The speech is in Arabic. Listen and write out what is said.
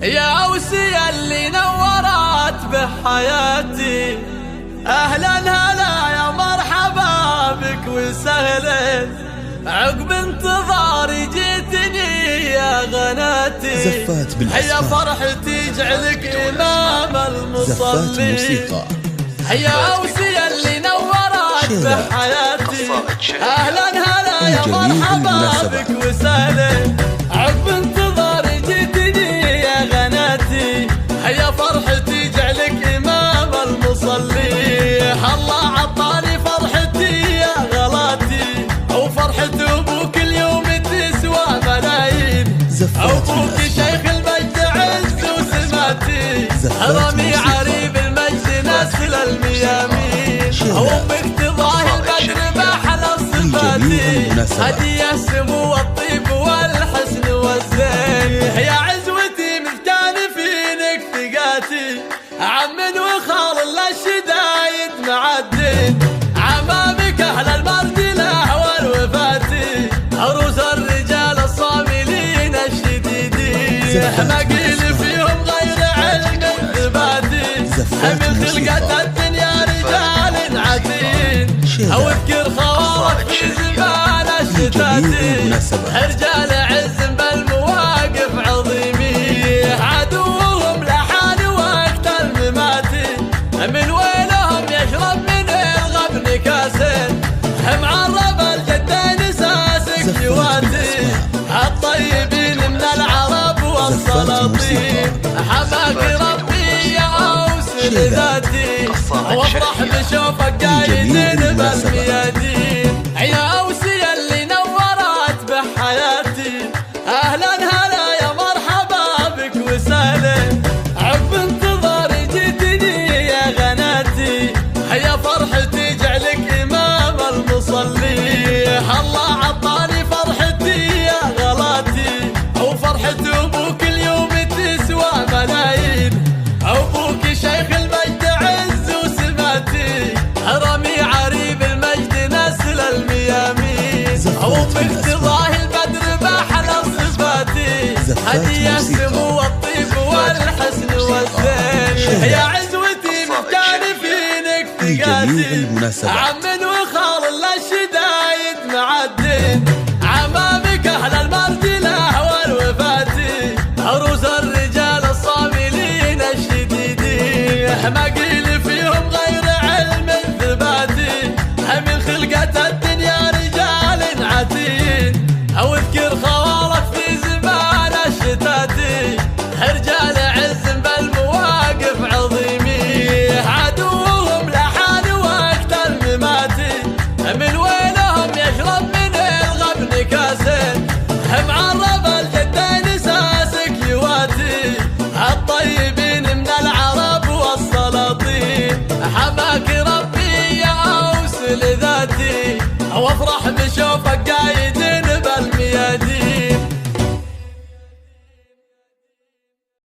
يا أوسي اللي نورت بحياتي، أهلا هلا يا مرحبا بك وسهلا، عقب انتظاري جيتني يا غناتي، زفات بالأسفار، هيا فرحتي جعلك إمام المصلين، زفات موسيقى، هيا أوسي اللي نورت بحياتي، أهلا هلا يا مرحبا بك وسهلا، عقب انتظاري جيتني يا غناتي، هيا فرحتي جعلك إمام المصلي، الله عطاني فرحتي يا غلاتي، وفرحة أبوك اليوم تسوى ملايين، أبوك شيخ المجد عز وسماتي، رمي عريب المجد نسل الميامين، أمك تضاهي البدر بأحلى صفاتي، هدية سمو والطيب والحسن والزين، يا عزوتي مفتان فينك ثقاتي، عم وخال للشدايد معدين، عمامك أهل المرجلة والوفاتي، عروس الرجال الصاملين الشديدين، ما قيل فيهم غير علم ثباتي، من خلقة الدنيا رجال عتين، أو اذكر خوارق في زمان الشتاتي، رجال عز بالمواقف عظيمين، عدوهم لحان وقت المماتي، من وينهم يشرب من الغبن كاسين، معرب الجدين ساسك جواتي، الطيبين من العرب والسلاطين، حماك ربي يا أوس لذاتي، وافرح بشوفك قايدين بالميادين، يا أوسي اللي نورت بحياتي، أهلا هلا يا مرحبا بك وسهلا، عقب انتظاري جيتني يا غناتي، هيا فرحتي جعلك إمام المصلي، الله عطاني فرحتي يا غلاتي، وفرحة أبوك اليوم تسوى ملايين، أبوك شيخ المجد عز وسماتي، رمي عريب المجد نسل الميامين، أمك تضاهي البدر بأحلى صفاتي، هدية سمو والطيب والحسن والزين، يا عزوتي مفتان فينك ثقاتي، عم وخال للشدايد معدين، عمامك أهل المرجلة والوفاتي، عروس الرجال الصاملين الشديدين، ما قيل فيهم غير علم ثباتي، من خلقة الدنيا رجال عتين، أو اذكر خوارق في زمان الشتاتي، رجال عز بالمواقف عظيمين، عدوهم لحان وقت المماتي، من وينهم يشرب من الغبن كاسين، معرب الجدين ساسك يواتي، الطيبين من العرب والسلاطين، حماك ربي يا أوس لذاتي، وافرح بشوفك قايدين بالميادين.